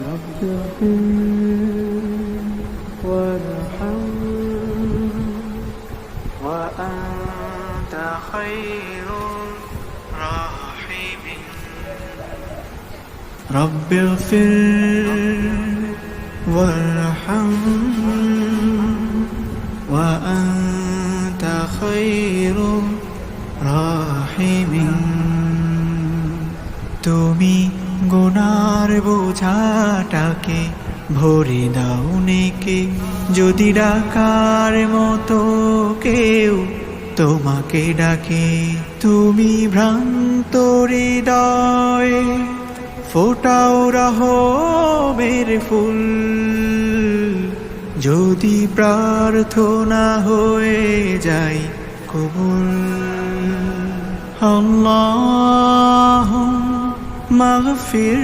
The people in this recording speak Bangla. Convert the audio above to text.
رب اغفر وارحم وأنت خير الراحمين رب اغفر وارحم وأنت خير الراحمين তুমি গুনার বোঝাটাকে ভরে দাও নেকে যদি ডাকার মতো কেউ তোমাকে ডাকে তুমি ভ্রান্ত হৃদয় ফোটাও রহমের ফুল যদি প্রার্থনা হয়ে যায় কবুল আল্লাহুম্মা গফির